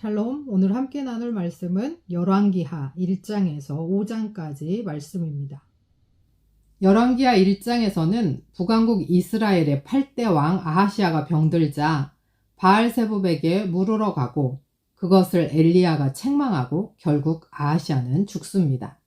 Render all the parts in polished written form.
샬롬, 오늘 함께 나눌 말씀은 열왕기하 1장에서 5장까지 말씀입니다. 열왕기하 1장에서는 북왕국 이스라엘의 8대 왕 아하시아가 병들자 바알세붑에게 물으러 가고 그것을 엘리야가 책망하고 결국 아하시아는 죽습니다.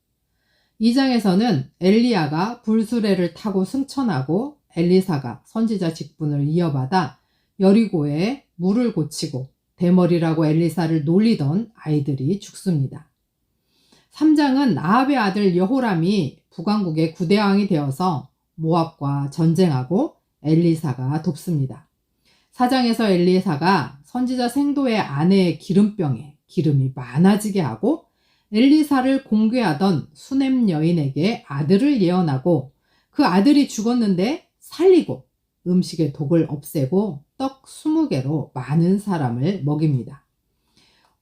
2장에서는 엘리야가 불수레를 타고 승천하고 엘리사가 선지자 직분을 이어받아 여리고에 물을 고치고 대머리라고 엘리사를 놀리던 아이들이 죽습니다. 3장은 아합의 아들 여호람이 북왕국의 9대왕이 되어서 모압과 전쟁하고 엘리사가 돕습니다. 4장에서 엘리사가 선지자 생도의 아내의 기름병에 기름이 많아지게 하고 엘리사를 공개하던 수넴 여인에게 아들을 예언하고 그 아들이 죽었는데 살리고 음식의 독을 없애고 떡 20개로 많은 사람을 먹입니다.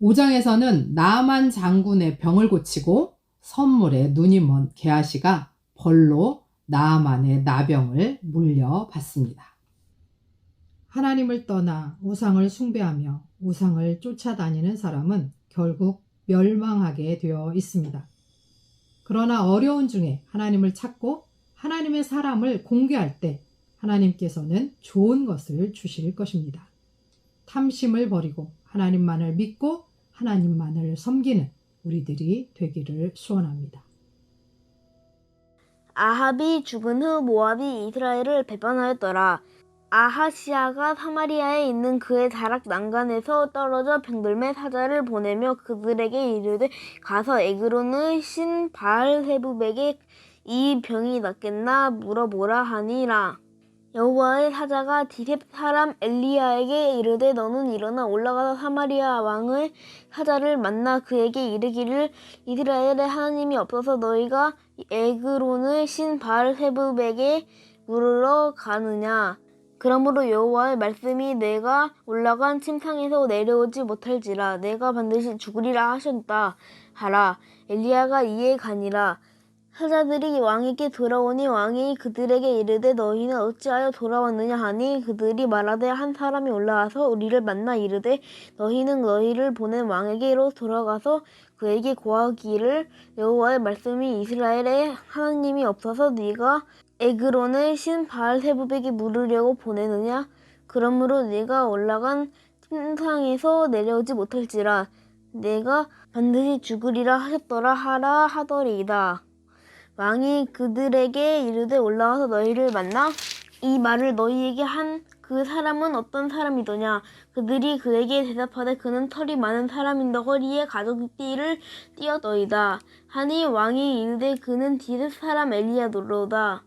5장에서는 나아만 장군의 병을 고치고 선물에 눈이 먼 게하시가 벌로 나아만의 나병을 물려받습니다. 하나님을 떠나 우상을 숭배하며 우상을 쫓아다니는 사람은 결국 멸망하게 되어 있습니다. 그러나 어려운 중에 하나님을 찾고 하나님의 사람을 공개할 때 하나님께서는 좋은 것을 주실 것입니다. 탐심을 버리고 하나님만을 믿고 하나님만을 섬기는 우리들이 되기를 소원합니다. 아합이 죽은 후 모압이 이스라엘을 배반하였더라. 아하시아가 사마리아에 있는 그의 자락 난간에서 떨어져 병들매 사자를 보내며 그들에게 이르되 가서 에그론의 신 바알세붑에게 이 병이 낫겠나 물어보라 하니라. 여호와의 사자가 디셉 사람 엘리야에게 이르되 너는 일어나 올라가서 사마리아 왕의 사자를 만나 그에게 이르기를 이스라엘의 하나님이 없어서 너희가 에그론의 신 바알세붑에게 물으러 가느냐. 그러므로 여호와의 말씀이 내가 올라간 침상에서 내려오지 못할지라 내가 반드시 죽으리라 하셨다 하라. 엘리야가 이에 가니라. 사자들이 왕에게 돌아오니 왕이 그들에게 이르되 너희는 어찌하여 돌아왔느냐 하니 그들이 말하되 한 사람이 올라와서 우리를 만나 이르되 너희는 너희를 보낸 왕에게로 돌아가서 그에게 고하기를 여호와의 말씀이 이스라엘의 하나님이 없어서 네가 에그론의 신 바알세붑에게 물으려고 보내느냐. 그러므로 네가 올라간 침상에서 내려오지 못할지라 내가 반드시 죽으리라 하셨더라 하라 하더리이다. 왕이 그들에게 이르되 올라와서 너희를 만나 이 말을 너희에게 한 그 사람은 어떤 사람이더냐. 그들이 그에게 대답하되 그는 털이 많은 사람인데 허리에 가죽띠를 띠었더이다 하니 왕이 이르되 그는 디셉 사람 엘리야로다.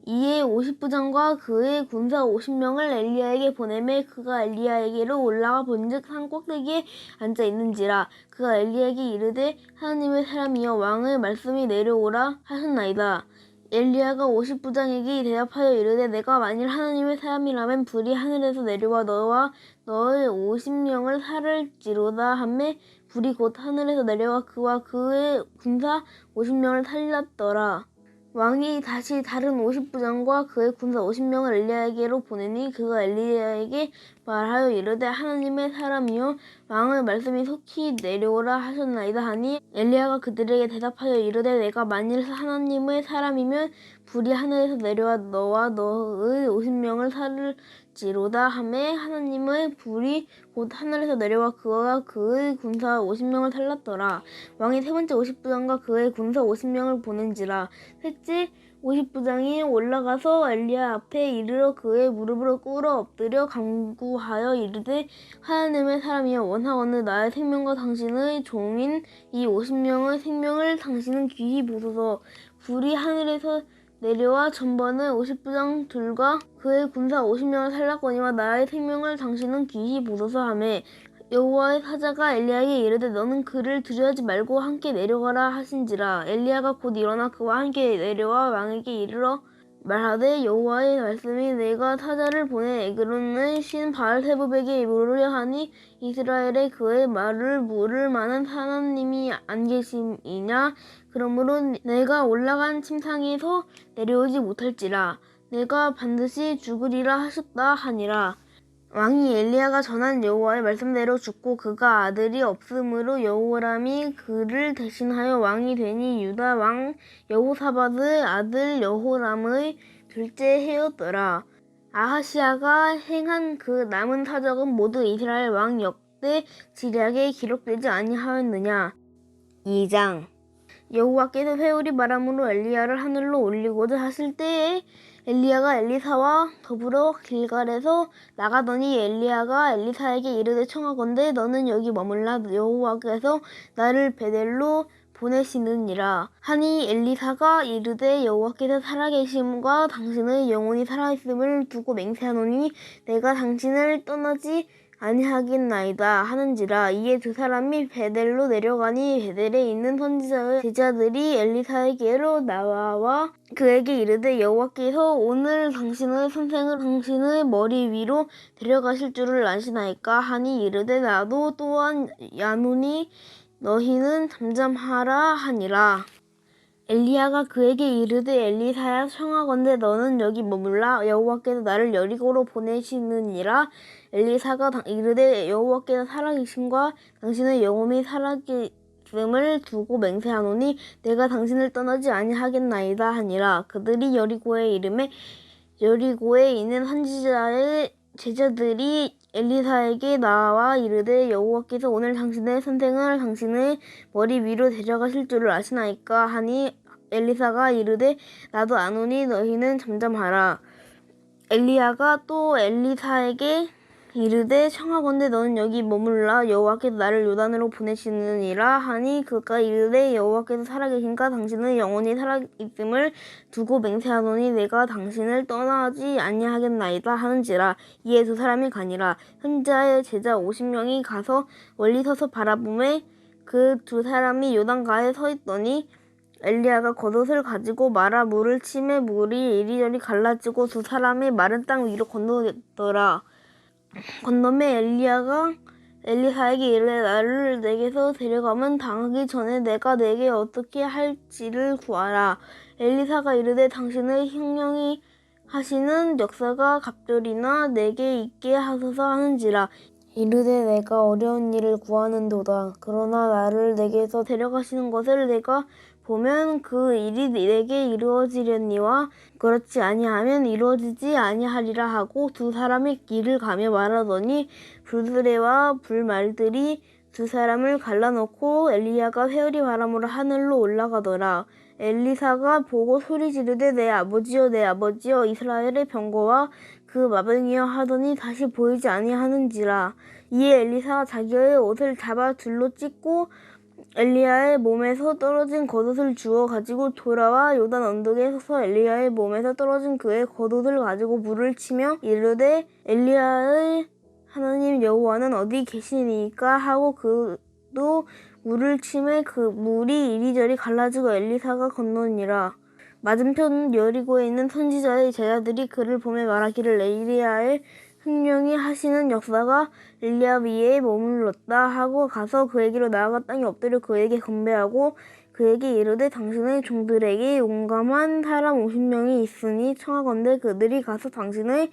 이에 50부장과 그의 군사 50명을 엘리야에게 보내매 그가 엘리야에게로 올라가 본즉 산 꼭대기에 앉아 있는지라. 그가 엘리야에게 이르되 하나님의 사람이여 왕의 말씀이 내려오라 하셨나이다. 엘리야가 50부장에게 대답하여 이르되 내가 만일 하나님의 사람이라면 불이 하늘에서 내려와 너와 너의 50명을 살을지로다 하매 불이 곧 하늘에서 내려와 그와 그의 군사 50명을 살렸더라. 왕이 다시 다른 50부장과 그의 군사 50명을 엘리야에게로 보내니 그가 엘리야에게 말하여 이르되 하나님의 사람이여 왕의 말씀이 속히 내려오라 하셨나이다 하니 엘리야가 그들에게 대답하여 이르되 내가 만일 하나님의 사람이면 불이 하늘에서 내려와 너와 너의 50명을 살을지로다 하매 하나님의 불이 곧 하늘에서 내려와 그와 그의 군사 50명을 살랐더라. 왕이 세 번째 50부장과 그의 군사 50명을 보낸지라. 셋째 50부장이 올라가서 엘리야 앞에 이르러 그의 무릎을 꿇어 엎드려 간구하여 이르되 하나님의 사람이여 원하오늘 나의 생명과 당신의 종인 이 50명의 생명을 당신은 귀히 보소서. 불이 하늘에서 내려와 전번에 50부장 둘과 그의 군사 50명을 살랐거니와 나의 생명을 당신은 귀히 보소서 하매 여호와의 사자가 엘리야에게 이르되 너는 그를 두려워하지 말고 함께 내려가라 하신지라. 엘리야가 곧 일어나 그와 함께 내려와 왕에게 이르러 말하되 여호와의 말씀이 내가 사자를 보내 에그론의 신 바알세붑에게 물으려 하니 이스라엘에 그의 말을 물을 만한 하나님이 안 계심이냐. 그러므로 내가 올라간 침상에서 내려오지 못할지라 내가 반드시 죽으리라 하셨다 하니라. 왕이 엘리야가 전한 여호와의 말씀대로 죽고 그가 아들이 없으므로 여호람이 그를 대신하여 왕이 되니 유다 왕 여호사밧의 아들 여호람의 둘째 해였더라. 아하시야가 행한 그 남은 사적은 모두 이스라엘 왕 역대 지략에 기록되지 아니하였느냐. 2장. 여호와께서 회오리 바람으로 엘리야를 하늘로 올리고자 하실 때에 엘리야가 엘리사와 더불어 길갈에서 나가더니 엘리야가 엘리사에게 이르되 청하건대 너는 여기 머물라 여호와께서 나를 베델로 보내시느니라 하니 엘리사가 이르되 여호와께서 살아계심과 당신의 영혼이 살아있음을 두고 맹세하노니 내가 당신을 떠나지 아니하겠나이다 하는지라. 이에 두 사람이 베델로 내려가니 베델에 있는 선지자의 제자들이 엘리사에게로 나와 그에게 이르되 여호와께서 오늘 당신의 선생을 당신의 머리 위로 데려가실 줄을 아시나이까 하니 이르되 나도 또한 야노니 너희는 잠잠하라 하니라. 엘리야가 그에게 이르되 엘리사야 청하건대 너는 여기 머물라 여호와께서 나를 여리고로 보내시느니라. 엘리사가 이르되 여호와께서 살아계심과 당신의 영혼이 살아계심을 두고 맹세하노니 내가 당신을 떠나지 아니하겠나이다 하니라. 그들이 여리고에 이르매 여리고에 있는 선지자의 제자들이 엘리사에게 나와 이르되 여호와께서 오늘 당신의 선생을 당신의 머리 위로 데려가실 줄을 아시나이까 하니 엘리사가 이르되 나도 아노니 너희는 잠잠하라. 엘리야가 또 엘리사에게 이르되 청하건대 너는 여기 머물라 여호와께서 나를 요단으로 보내시느니라 하니 그가 이르되 여호와께서 살아계신가 당신의 영혼이 살아있음을 두고 맹세하노니 내가 당신을 떠나지 아니하겠나이다 하는지라. 이에 두 사람이 가니라. 선지자의 제자 50명이 가서 멀리 서서 바라보매 그 두 사람이 요단가에 서 있더니 엘리야가 겉옷을 가지고 말아 물을 치매 물이 이리저리 갈라지고 두 사람이 마른 땅 위로 건너더라. 건너매 엘리야가 엘리사에게 이르되 나를 내게서 데려가면 당하기 전에 내가 내게 어떻게 할지를 구하라. 엘리사가 이르되 당신의 형령이 하시는 역사가 갑절이나 내게 있게 하소서 하는지라. 이르되 내가 어려운 일을 구하는도다. 그러나 나를 내게서 데려가시는 것을 내가 보면 그 일이 내게 이루어지려니와 그렇지 아니하면 이루어지지 아니하리라 하고 두 사람이 길을 가며 말하더니 불수레와 불말들이 두 사람을 갈라놓고 엘리야가 회오리 바람으로 하늘로 올라가더라. 엘리사가 보고 소리 지르되 내 아버지여 내 아버지여 이스라엘의 병거와 그 마병이여 하더니 다시 보이지 아니하는지라. 이에 엘리사가 자기의 옷을 잡아 둘로 찢고 엘리야의 몸에서 떨어진 겉옷을 주워 가지고 돌아와 요단 언덕에 서서 엘리야의 몸에서 떨어진 그의 겉옷을 가지고 물을 치며 이르되 엘리야의 하나님 여호와는 어디 계시니까 하고 그도 물을 치매 그 물이 이리저리 갈라지고 엘리사가 건너니라. 맞은편 여리고에 있는 선지자의 제자들이 그를 보며 말하기를 엘리야의 흉령이 하시는 역사가 엘리야 위에 머물렀다 하고 가서 그에게로 나아가 땅에 엎드려 그에게 건배하고 그에게 이르되 당신의 종들에게 용감한 사람 50명이 있으니 청하건대 그들이 가서 당신의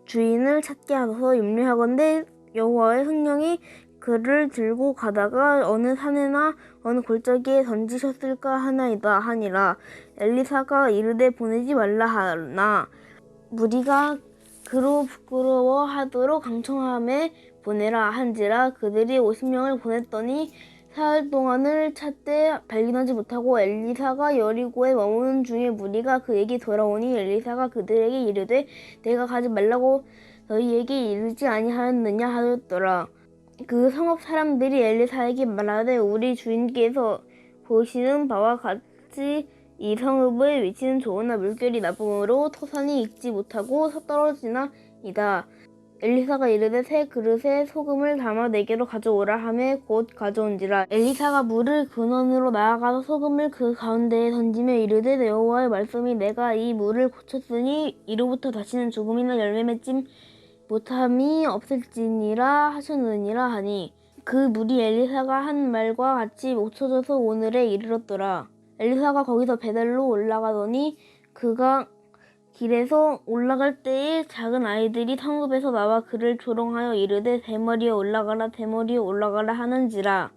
주인을 찾게 하소서. 염려하건대 여호와의 성령이 그를 들고 가다가 어느 산에나 어느 골짜기에 던지셨을까 하나이다 하니라. 엘리사가 이르되 보내지 말라 하나 무리가 그로 부끄러워하도록 강청함에 보내라 한지라. 그들이 50명을 보냈더니 사흘 동안을 찾되 발견하지 못하고 엘리사가 여리고에 머무는 중에 무리가 그에게 돌아오니 엘리사가 그들에게 이르되 내가 가지 말라고 너희에게 이르지 아니하였느냐 하였더라. 그 성읍 사람들이 엘리사에게 말하되 우리 주인께서 보시는 바와 같이 이 성읍의 위치는 좋으나 물결이 나쁨으로 토산이 익지 못하고 서떨어지나이다. 엘리사가 이르되 새 그릇에 소금을 담아 내게로 가져오라 하매 곧 가져온지라. 엘리사가 물을 근원으로 나아가서 소금을 그 가운데에 던지며 이르되 여호와의 말씀이 내가 이 물을 고쳤으니 이로부터 다시는 죽음이나 열매 맺지 못함이 없을지니라 하셨느니라 하니 그 물이 엘리사가 한 말과 같이 묻혀져서 오늘에 이르렀더라. 엘리사가 거기서 베델로 올라가더니 그가 길에서 올라갈 때에 작은 아이들이 성읍에서 나와 그를 조롱하여 이르되 대머리에 올라가라 대머리에 올라가라 하는지라.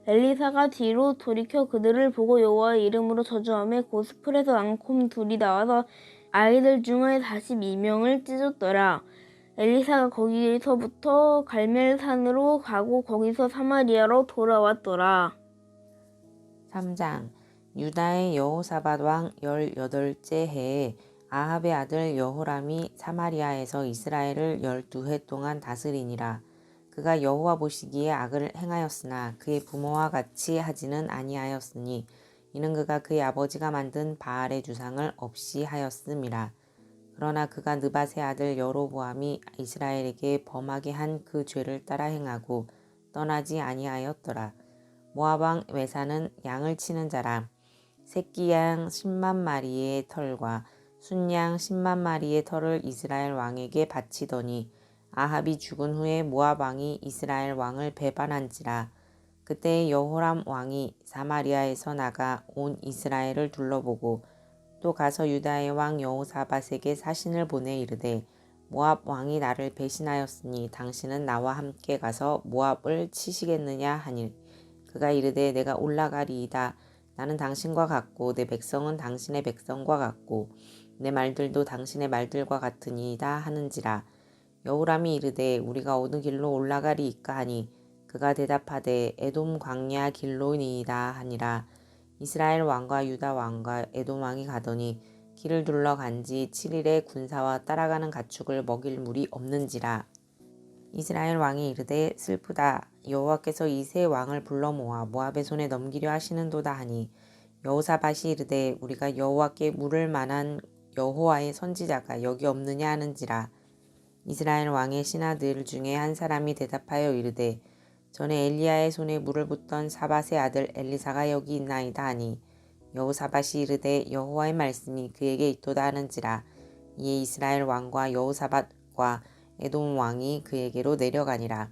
엘리사가 뒤로 돌이켜 그들을 보고 여호와의 이름으로 저주하며 고스풀에서 앙콤 둘이 나와서 아이들 중에 42명을 찢었더라. 엘리사가 거기서부터 갈멜산으로 가고 거기서 사마리아로 돌아왔더라. 3장 유다의 여호사밧 왕 18째 해에 아합의 아들 여호람이 사마리아에서 이스라엘을 12해 동안 다스리니라. 그가 여호와 보시기에 악을 행하였으나 그의 부모와 같이 하지는 아니하였으니 이는 그가 그의 아버지가 만든 바알의 주상을 없이 하였음이라. 그러나 그가 느밧의 아들 여로보암이 이스라엘에게 범하게 한 그 죄를 따라 행하고 떠나지 아니하였더라. 모압 왕 외사는 양을 치는 자라. 새끼 양 10만 마리의 털과 순양 10만 마리의 털을 이스라엘 왕에게 바치더니 아합이 죽은 후에 모압 왕이 이스라엘 왕을 배반한지라. 그때 여호람 왕이 사마리아에서 나가 온 이스라엘을 둘러보고 또 가서 유다의 왕 여호사밧에게 사신을 보내 이르되 모압 왕이 나를 배신하였으니 당신은 나와 함께 가서 모압을 치시겠느냐 하니 그가 이르되 내가 올라가리이다. 나는 당신과 같고 내 백성은 당신의 백성과 같고 내 말들도 당신의 말들과 같으니이다 하는지라. 여호람이 이르되 우리가 어느 길로 올라가리이까 하니 그가 대답하되 에돔 광야 길로니이다 하니라. 이스라엘 왕과 유다 왕과 에돔 왕이 가더니 길을 둘러간 지 7일에 군사와 따라가는 가축을 먹일 물이 없는지라. 이스라엘 왕이 이르되 슬프다. 여호와께서 이 세 왕을 불러 모아 모압의 손에 넘기려 하시는도다 하니 여호사밧이 이르되 우리가 여호와께 물을 만한 여호와의 선지자가 여기 없느냐 하는지라. 이스라엘 왕의 신하들 중에 한 사람이 대답하여 이르되 전에 엘리야의 손에 물을 붓던 사밧의 아들 엘리사가 여기 있나이다 하니 여호사밧이 이르되 여호와의 말씀이 그에게 있도다 하는지라. 이에 이스라엘 왕과 여호사밧과 에돔 왕이 그에게로 내려가니라.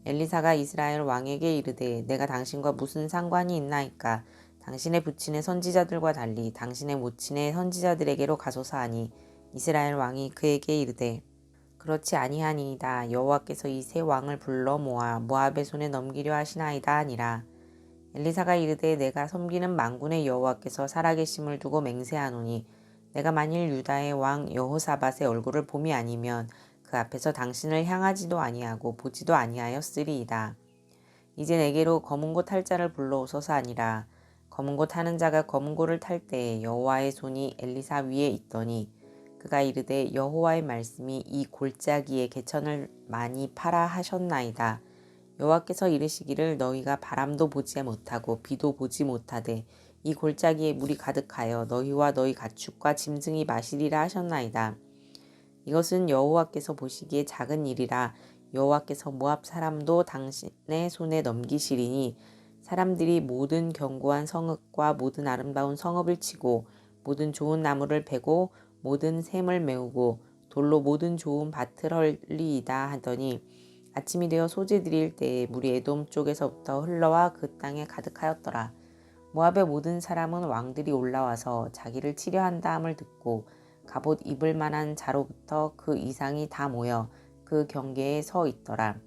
엘리사가 이스라엘 왕에게 이르되 내가 당신과 무슨 상관이 있나이까. 당신의 부친의 선지자들과 달리 당신의 모친의 선지자들에게로 가소서 하니 이스라엘 왕이 그에게 이르되 그렇지 아니하니이다. 여호와께서 이 세 왕을 불러 모아 모압의 손에 넘기려 하시나이다 하니라. 엘리사가 이르되 내가 섬기는 만군의 여호와께서 살아계심을 두고 맹세하노니 내가 만일 유다의 왕 여호사밧의 얼굴을 봄이 아니면 그 앞에서 당신을 향하지도 아니하고 보지도 아니하였으리이다. 이제 내게로 검은고 탈 자를 불러오소서 하니라. 검은고 타는 자가 검은고를 탈 때에 여호와의 손이 엘리사 위에 있더니 그가 이르되 여호와의 말씀이 이 골짜기에 개천을 많이 파라 하셨나이다. 여호와께서 이르시기를 너희가 바람도 보지 못하고 비도 보지 못하되 이 골짜기에 물이 가득하여 너희와 너희 가축과 짐승이 마시리라 하셨나이다. 이것은 여호와께서 보시기에 작은 일이라. 여호와께서 모압 사람도 당신의 손에 넘기시리니 사람들이 모든 견고한 성읍과 모든 아름다운 성읍을 치고 모든 좋은 나무를 베고 모든 샘을 메우고 돌로 모든 좋은 밭을 헐리이다 하더니 아침이 되어 소재 드릴 때에 물이 에돔 쪽에서부터 흘러와 그 땅에 가득하였더라. 모압의 모든 사람은 왕들이 올라와서 자기를 치려 한다 함을 듣고 갑옷 입을 만한 자로부터 그 이상이 다 모여 그 경계에 서 있더라.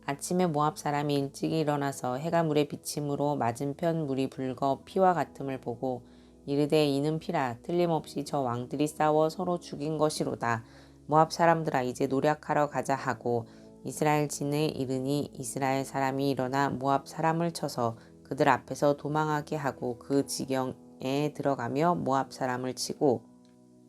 아침에 모압 사람이 일찍 일어나서 해가 물에 비침으로 맞은편 물이 붉어 피와 같음을 보고 이르되 이는 피라. 틀림없이 저 왕들이 싸워 서로 죽인 것이로다. 모압 사람들아 이제 노략하러 가자 하고 이스라엘 진에 이르니 이스라엘 사람이 일어나 모압 사람을 쳐서 그들 앞에서 도망하게 하고 그 지경에 들어가며 모압 사람을 치고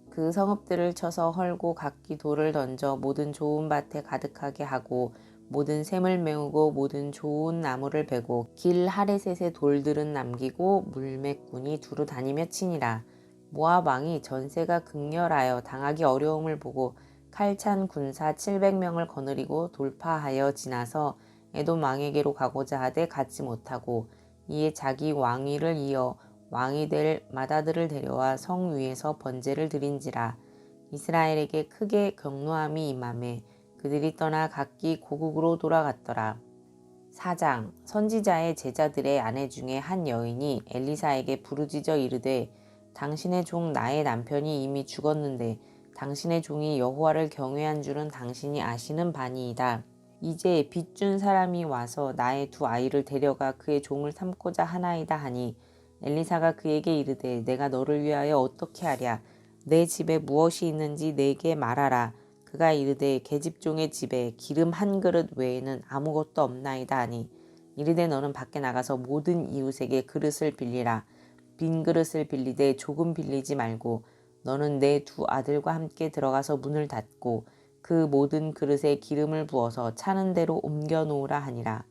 그 성읍들을 쳐서 헐고 각기 돌을 던져 모든 좋은 밭에 가득하게 하고 모든 샘을 메우고 모든 좋은 나무를 베고 길 하레셋의 돌들은 남기고 물매꾼이 두루 다니며 치니라. 모압 왕이 전세가 극렬하여 당하기 어려움을 보고 칼찬 군사 700명을 거느리고 돌파하여 지나서 에돔 왕에게로 가고자 하되 가지 못하고 이에 자기 왕위를 이어 왕이 될 맏아들을 데려와 성 위에서 번제를 드린지라. 이스라엘에게 크게 경노함이 임하매 그들이 떠나 각기 고국으로 돌아갔더라. 4장 선지자의 제자들의 아내 중에 한 여인이 엘리사에게 부르짖어 이르되 당신의 종 나의 남편이 이미 죽었는데 당신의 종이 여호와를 경외한 줄은 당신이 아시는 바니이다. 이제 빚준 사람이 와서 나의 두 아이를 데려가 그의 종을 삼고자 하나이다 하니 엘리사가 그에게 이르되 내가 너를 위하여 어떻게 하랴. 내 집에 무엇이 있는지 내게 말하라. 그가 이르되 계집종의 집에 기름 한 그릇 외에는 아무것도 없나이다 하니 이르되 너는 밖에 나가서 모든 이웃에게 그릇을 빌리라. 빈 그릇을 빌리되 조금 빌리지 말고 너는 내 두 아들과 함께 들어가서 문을 닫고 그 모든 그릇에 기름을 부어서 차는 대로 옮겨 놓으라 하니라.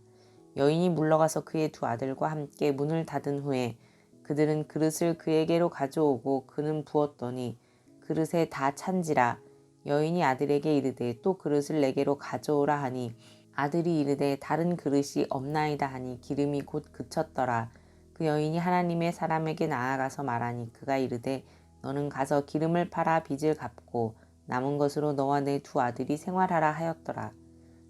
여인이 물러가서 그의 두 아들과 함께 문을 닫은 후에 그들은 그릇을 그에게로 가져오고 그는 부었더니 그릇에 다 찬지라. 여인이 아들에게 이르되 또 그릇을 내게로 가져오라 하니 아들이 이르되 다른 그릇이 없나이다 하니 기름이 곧 그쳤더라. 그 여인이 하나님의 사람에게 나아가서 말하니 그가 이르되 너는 가서 기름을 팔아 빚을 갚고 남은 것으로 너와 내 두 아들이 생활하라 하였더라.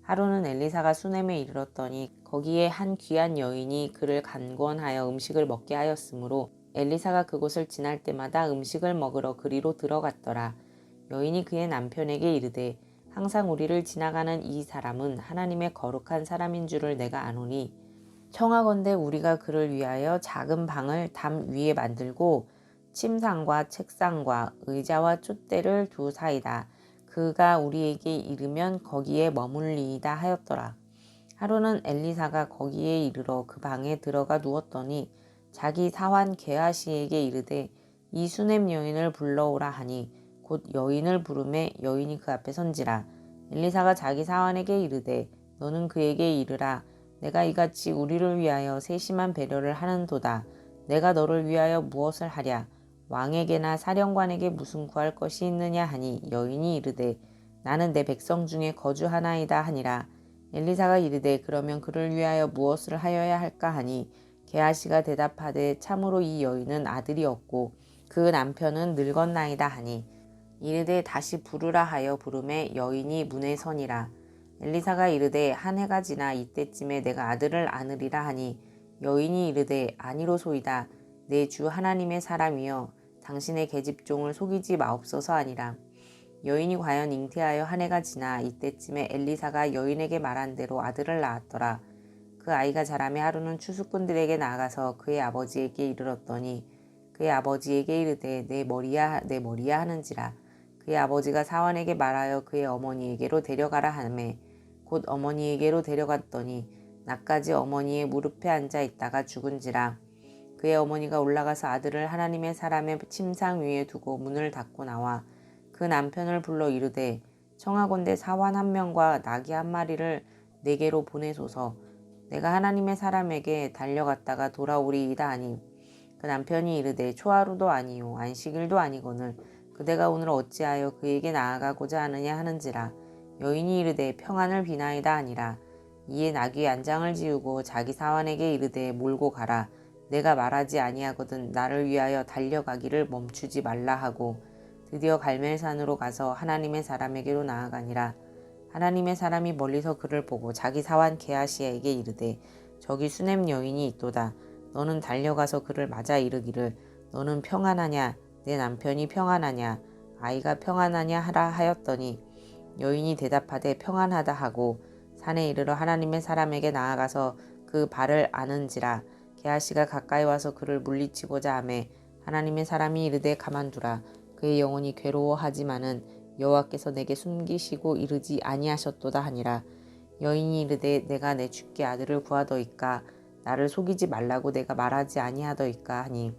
하루는 엘리사가 수넴에 이르렀더니 거기에 한 귀한 여인이 그를 간권하여 음식을 먹게 하였으므로 엘리사가 그곳을 지날 때마다 음식을 먹으러 그리로 들어갔더라. 여인이 그의 남편에게 이르되 항상 우리를 지나가는 이 사람은 하나님의 거룩한 사람인 줄을 내가 아노니 청하건대 우리가 그를 위하여 작은 방을 담 위에 만들고 침상과 책상과 의자와 촛대를 두사이다. 그가 우리에게 이르면 거기에 머물리이다 하였더라. 하루는 엘리사가 거기에 이르러 그 방에 들어가 누웠더니 자기 사환 게하시에게 이르되 이 수넴 여인을 불러오라 하니 곧 여인을 부르매 여인이 그 앞에 선지라. 엘리사가 자기 사환에게 이르되 너는 그에게 이르라. 내가 이같이 우리를 위하여 세심한 배려를 하는도다. 내가 너를 위하여 무엇을 하랴. 왕에게나 사령관에게 무슨 구할 것이 있느냐 하니 여인이 이르되 나는 내 백성 중에 거주하나이다 하니라. 엘리사가 이르되 그러면 그를 위하여 무엇을 하여야 할까 하니 게하시가 대답하되 참으로 이 여인은 아들이 없고 그 남편은 늙었나이다 하니 이르되 다시 부르라 하여 부르매 여인이 문에 서니라. 엘리사가 이르되 한 해가 지나 이때쯤에 내가 아들을 안으리라 하니 여인이 이르되 아니로소이다. 내 주 하나님의 사람이여 당신의 계집종을 속이지 마옵소서 하니라. 여인이 과연 잉태하여 한 해가 지나 이때쯤에 엘리사가 여인에게 말한 대로 아들을 낳았더라. 그 아이가 자라매 하루는 추수꾼들에게 나가서 그의 아버지에게 이르렀더니 그의 아버지에게 이르되 내 머리야 내 머리야 하는지라. 그의 아버지가 사환에게 말하여 그의 어머니에게로 데려가라 하매 곧 어머니에게로 데려갔더니 낮까지 어머니의 무릎에 앉아 있다가 죽은지라. 그의 어머니가 올라가서 아들을 하나님의 사람의 침상 위에 두고 문을 닫고 나와 그 남편을 불러 이르되 청하건대 사환 한 명과 나귀 한 마리를 내게로 보내소서. 내가 하나님의 사람에게 달려갔다가 돌아오리이다 하니 그 남편이 이르되 초하루도 아니요 안식일도 아니거늘 그대가 오늘 어찌하여 그에게 나아가고자 하느냐 하는지라. 여인이 이르되 평안을 비나이다 하니라. 이에 나귀 안장을 지우고 자기 사환에게 이르되 몰고 가라. 내가 말하지 아니하거든 나를 위하여 달려가기를 멈추지 말라 하고 드디어 갈멜산으로 가서 하나님의 사람에게로 나아가니라. 하나님의 사람이 멀리서 그를 보고 자기 사환 게하시에게 이르되 저기 수넴 여인이 있도다. 너는 달려가서 그를 맞아 이르기를 너는 평안하냐 내 남편이 평안하냐 아이가 평안하냐 하라 하였더니 여인이 대답하되 평안하다 하고 산에 이르러 하나님의 사람에게 나아가서 그 발을 아는지라. 게하시가 가까이 와서 그를 물리치고자 하매 하나님의 사람이 이르되 가만두라. 그의 영혼이 괴로워하지만은 여호와께서 내게 숨기시고 이르지 아니하셨도다 하니라. 여인이 이르되 내가 내 주께 아들을 구하더이까 나를 속이지 말라고 내가 말하지 아니하더이까 하니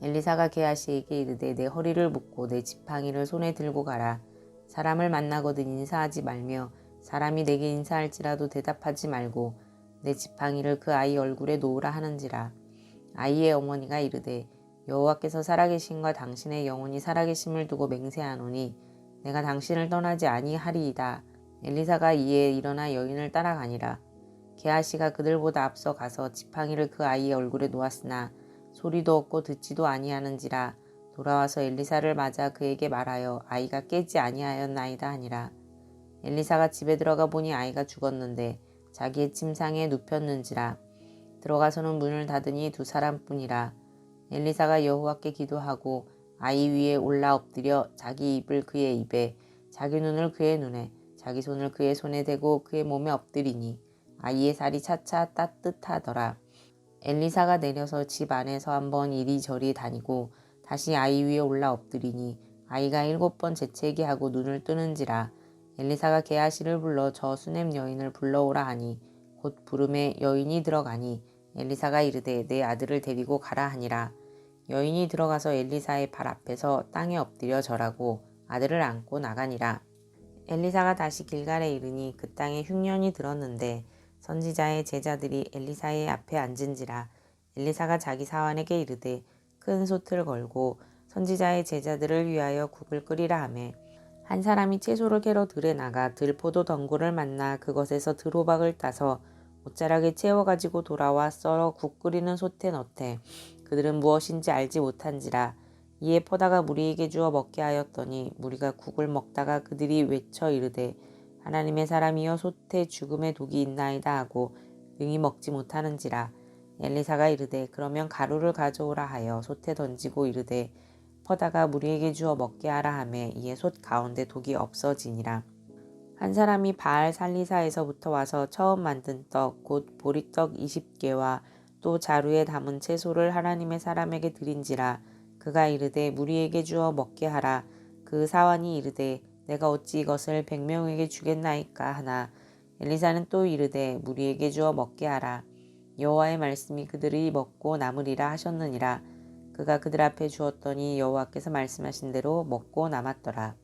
엘리사가 게하시에게 이르되 내 허리를 묶고 내 지팡이를 손에 들고 가라. 사람을 만나거든 인사하지 말며 사람이 내게 인사할지라도 대답하지 말고 내 지팡이를 그 아이 얼굴에 놓으라 하는지라. 아이의 어머니가 이르되 여호와께서 살아계심과 당신의 영혼이 살아계심을 두고 맹세하노니 내가 당신을 떠나지 아니하리이다. 엘리사가 이에 일어나 여인을 따라가니라. 게하시가 그들보다 앞서 가서 지팡이를 그 아이의 얼굴에 놓았으나 소리도 없고 듣지도 아니하는지라. 돌아와서 엘리사를 맞아 그에게 말하여 아이가 깨지 아니하였나이다 하니라. 엘리사가 집에 들어가 보니 아이가 죽었는데 자기의 침상에 눕혔는지라. 들어가서는 문을 닫으니 두 사람뿐이라. 엘리사가 여호와께 기도하고 아이 위에 올라 엎드려 자기 입을 그의 입에 자기 눈을 그의 눈에 자기 손을 그의 손에 대고 그의 몸에 엎드리니 아이의 살이 차차 따뜻하더라. 엘리사가 내려서 집 안에서 한번 이리저리 다니고 다시 아이 위에 올라 엎드리니 아이가 7번 재채기 하고 눈을 뜨는지라. 엘리사가 게하시를 불러 저 수넴 여인을 불러오라 하니 곧 부름에 여인이 들어가니 엘리사가 이르되 내 아들을 데리고 가라 하니라. 여인이 들어가서 엘리사의 발 앞에서 땅에 엎드려 절하고 아들을 안고 나가니라. 엘리사가 다시 길갈에 이르니 그 땅에 흉년이 들었는데 선지자의 제자들이 엘리사의 앞에 앉은지라. 엘리사가 자기 사환에게 이르되 큰 솥을 걸고 선지자의 제자들을 위하여 국을 끓이라 하매 한 사람이 채소를 캐러 들에 나가 들포도 덩굴을 만나 그것에서 들호박을 따서 옷자락에 채워 가지고 돌아와 썰어 국 끓이는 솥에 넣되 그들은 무엇인지 알지 못한지라. 이에 퍼다가 무리에게 주어 먹게 하였더니 무리가 국을 먹다가 그들이 외쳐 이르되 하나님의 사람이여 솥에 죽음의 독이 있나이다 하고 능히 먹지 못하는지라. 엘리사가 이르되 그러면 가루를 가져오라 하여 솥에 던지고 이르되 퍼다가 무리에게 주어 먹게 하라 하매 이에 솥 가운데 독이 없어지니라. 한 사람이 바알 살리사에서부터 와서 처음 만든 떡 곧 보리떡 20개와 또 자루에 담은 채소를 하나님의 사람에게 드린지라. 그가 이르되 무리에게 주어 먹게 하라. 그 사환이 이르되 내가 어찌 이것을 100명에게 주겠나이까 하나. 엘리사는 또 이르되 무리에게 주어 먹게 하라. 여호와의 말씀이 그들이 먹고 남으리라 하셨느니라. 그가 그들 앞에 주었더니 여호와께서 말씀하신 대로 먹고 남았더라.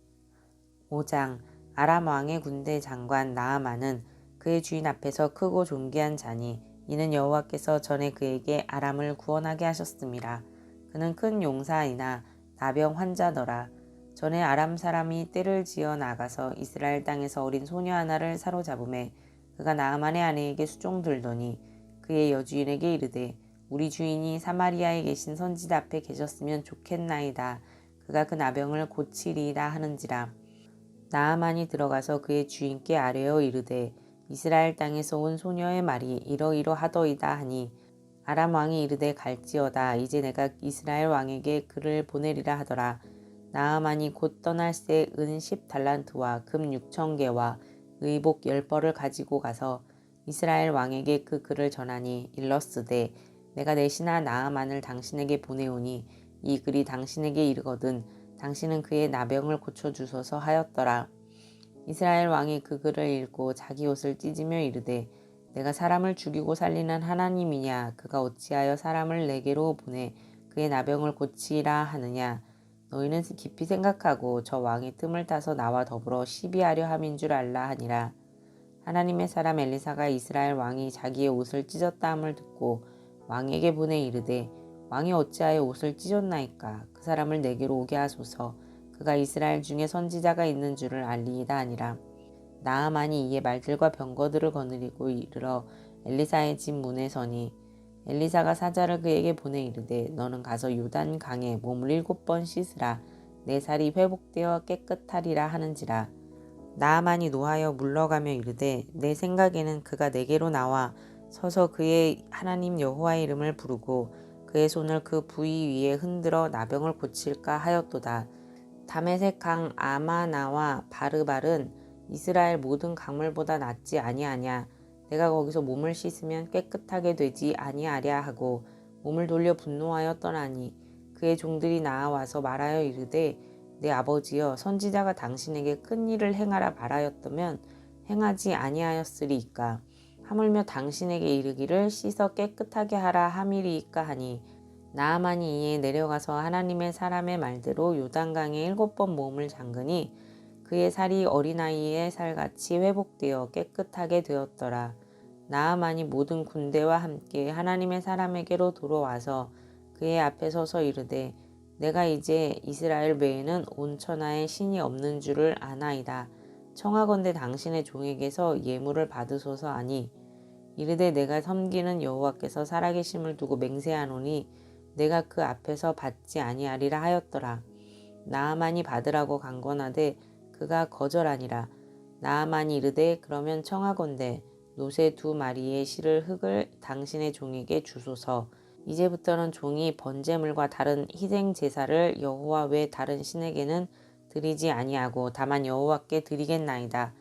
5장. 아람 왕의 군대 장관 나아만은 그의 주인 앞에서 크고 존귀한 자니 이는 여호와께서 전에 그에게 아람을 구원하게 하셨음이라. 그는 큰 용사이나 나병 환자더라. 전에 아람 사람이 떼를 지어 나가서 이스라엘 땅에서 어린 소녀 하나를 사로잡음에 그가 나아만의 아내에게 수종들더니 그의 여주인에게 이르되 우리 주인이 사마리아에 계신 선지자 앞에 계셨으면 좋겠나이다. 그가 그 나병을 고치리라 하는지라. 나아만이 들어가서 그의 주인께 아뢰어 이르되 이스라엘 땅에서 온 소녀의 말이 이러이러하더이다 하니 아람 왕이 이르되 갈지어다. 이제 내가 이스라엘 왕에게 그를 보내리라 하더라. 나아만이 곧 떠날새 은 10달란트와 금 6,000개와 의복 10벌을 가지고 가서 이스라엘 왕에게 그 글을 전하니 일렀으되 내가 내 신하 나아만을 당신에게 보내오니 이 글이 당신에게 이르거든 당신은 그의 나병을 고쳐주소서 하였더라. 이스라엘 왕이 그 글을 읽고 자기 옷을 찢으며 이르되 내가 사람을 죽이고 살리는 하나님이냐. 그가 어찌하여 사람을 내게로 보내 그의 나병을 고치라 하느냐. 너희는 깊이 생각하고 저 왕의 틈을 타서 나와 더불어 시비하려 함인 줄 알라 하니라. 하나님의 사람 엘리사가 이스라엘 왕이 자기의 옷을 찢었다 함을 듣고 왕에게 보내 이르되 왕이 어찌하여 옷을 찢었나이까. 그 사람을 내게로 오게 하소서. 그가 이스라엘 중에 선지자가 있는 줄을 알리이다 하니라. 나아만이 이에 말들과 병거들을 거느리고 이르러 엘리사의 집 문에 서니 엘리사가 사자를 그에게 보내 이르되 너는 가서 요단 강에 몸을 7번 씻으라. 내 살이 회복되어 깨끗하리라 하는지라. 나아만이 노하여 물러가며 이르되 내 생각에는 그가 내게로 나와 서서 그의 하나님 여호와의 이름을 부르고 그의 손을 그 부위 위에 흔들어 나병을 고칠까 하였도다. 다메섹 강 아마나와 바르발은 이스라엘 모든 강물보다 낫지 아니하냐. 내가 거기서 몸을 씻으면 깨끗하게 되지 아니하랴 하고 몸을 돌려 분노하여 떠나니 그의 종들이 나아와서 말하여 이르되 내 아버지여 선지자가 당신에게 큰 일을 행하라 말하였다면 행하지 아니하였으리이까. 하물며 당신에게 이르기를 씻어 깨끗하게 하라 함이리이까 하니 나아만이 이에 내려가서 하나님의 사람의 말대로 요단강에 7번 몸을 잠그니 그의 살이 어린아이의 살같이 회복되어 깨끗하게 되었더라. 나아만이 모든 군대와 함께 하나님의 사람에게로 돌아와서 그의 앞에 서서 이르되 내가 이제 이스라엘 외에는 온 천하에 신이 없는 줄을 아나이다. 청하건대 당신의 종에게서 예물을 받으소서 하니 이르되 내가 섬기는 여호와께서 살아계심을 두고 맹세하노니 내가 그 앞에서 받지 아니하리라 하였더라. 나아만이 받으라고 강권하되 그가 거절하니라. 나아만이 이르되 그러면 청하건대 노새 2마리의 실을 흙을 당신의 종에게 주소서. 이제부터는 종이 번제물과 다른 희생 제사를 여호와 외 다른 신에게는 드리지 아니하고 다만 여호와께 드리겠나이다.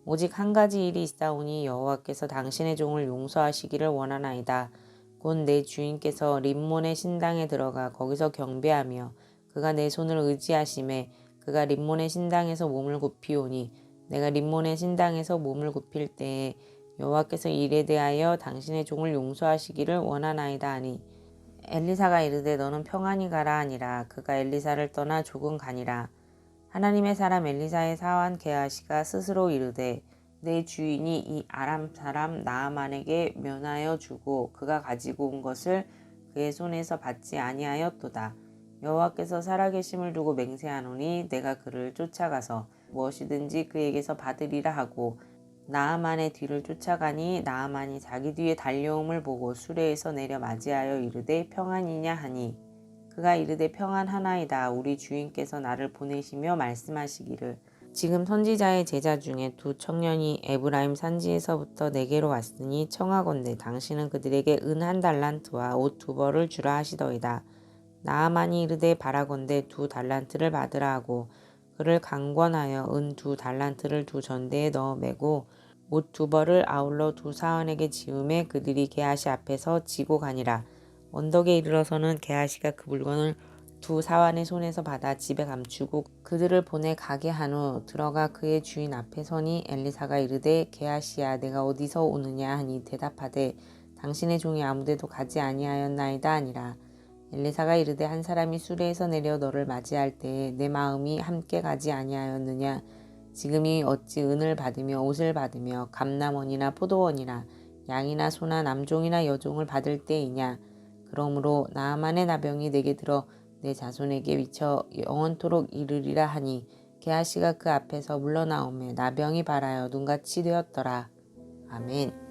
오직 한 가지 일이 있사오니 여호와께서 당신의 종을 용서하시기를 원하나이다. 곧 내 주인께서 림몬의 신당에 들어가 거기서 경배하며 그가 내 손을 의지하심에 그가 림몬의 신당에서 몸을 굽히오니 내가 림몬의 신당에서 몸을 굽힐 때에 여호와께서 일에 대하여 당신의 종을 용서하시기를 원하나이다 하니 엘리사가 이르되 너는 평안히 가라 하니라. 그가 엘리사를 떠나 조금 가니라. 하나님의 사람 엘리사의 사환 게하시가 스스로 이르되 내 주인이 이 아람 사람 나아만에게 면하여 주고 그가 가지고 온 것을 그의 손에서 받지 아니하였도다. 여호와께서 살아계심을 두고 맹세하노니 내가 그를 쫓아가서 무엇이든지 그에게서 받으리라 하고 나아만의 뒤를 쫓아가니 나아만이 자기 뒤에 달려옴을 보고 수레에서 내려 맞이하여 이르되 평안이냐 하니 그가 이르되 평안하나이다. 우리 주인께서 나를 보내시며 말씀하시기를 지금 선지자의 제자 중에 두 청년이 에브라임 산지에서부터 내게로 왔으니 청하건대 당신은 그들에게 은 1달란트와 옷 2벌을 주라 하시더이다. 나아만이 이르되 바라건대 2달란트를 받으라 하고 그를 강권하여 은 2달란트를 두 전대에 넣어 매고 옷 2벌을 아울러 두 사환에게 지음에 그들이 게하시 앞에서 지고 가니라. 언덕에 이르러서는 게하시가 그 물건을 두 사환의 손에서 받아 집에 감추고 그들을 보내 가게 한 후 들어가 그의 주인 앞에 서니 엘리사가 이르되 게하시야 내가 어디서 오느냐 하니 대답하되 당신의 종이 아무데도 가지 아니하였나이다 하니라. 엘리사가 이르되 한 사람이 수레에서 내려 너를 맞이할 때에 내 마음이 함께 가지 아니하였느냐. 지금이 어찌 은을 받으며 옷을 받으며 감남원이나 포도원이나 양이나 소나 남종이나 여종을 받을 때이냐. 그러므로 나아만의 나병이 내게 들어 내 자손에게 미쳐 영원토록 이르리라 하니 게하시가 그 앞에서 물러나오매 나병이 발하여 눈같이 되었더라. 아멘.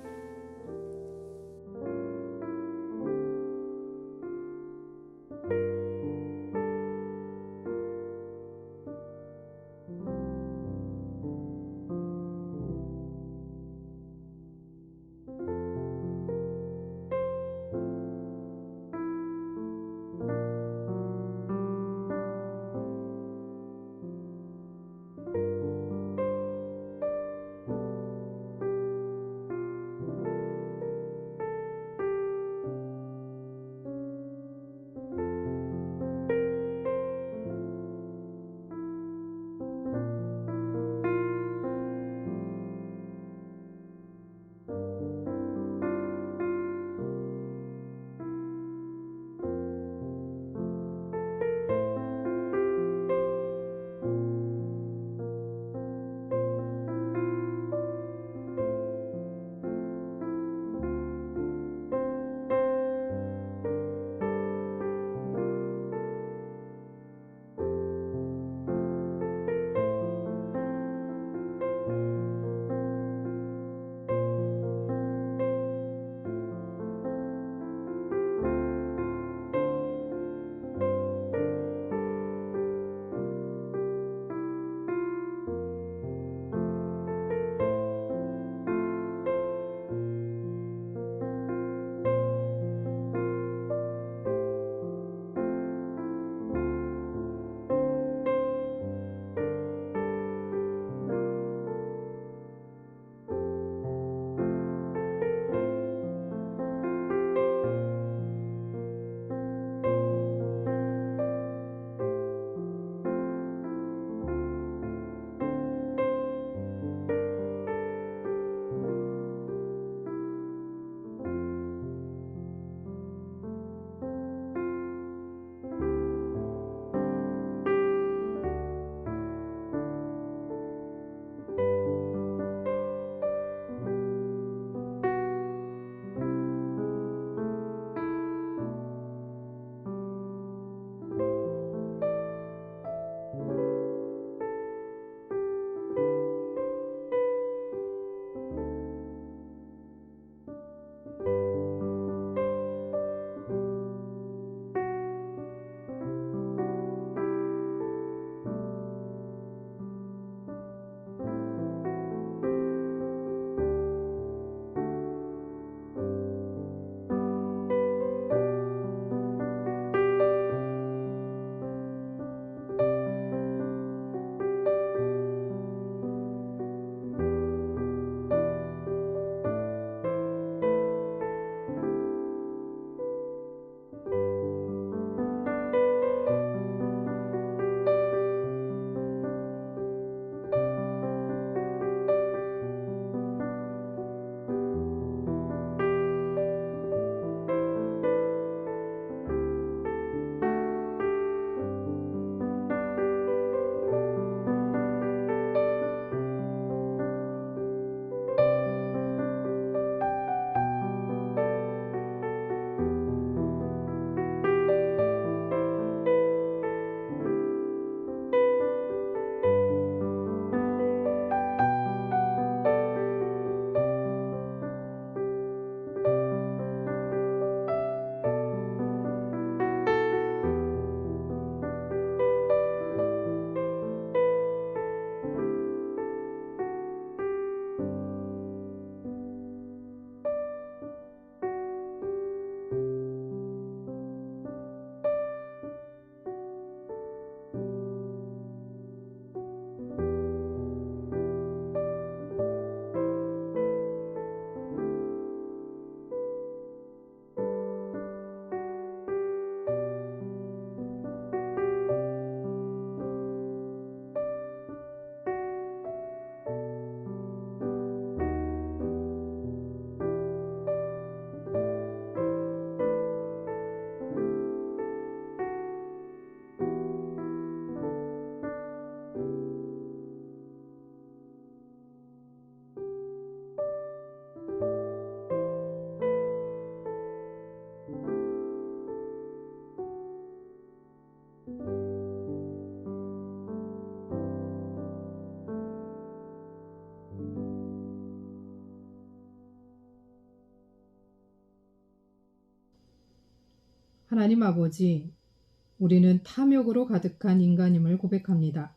하나님 아버지, 우리는 탐욕으로 가득한 인간임을 고백합니다.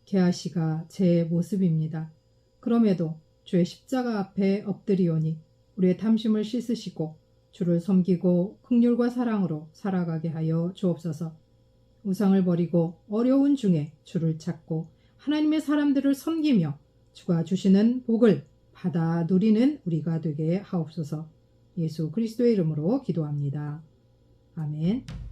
게하시가 제 모습입니다. 그럼에도 주의 십자가 앞에 엎드리오니 우리의 탐심을 씻으시고 주를 섬기고 긍휼과 사랑으로 살아가게 하여 주옵소서. 우상을 버리고 어려운 중에 주를 찾고 하나님의 사람들을 섬기며 주가 주시는 복을 받아 누리는 우리가 되게 하옵소서. 예수 그리스도의 이름으로 기도합니다. 아멘.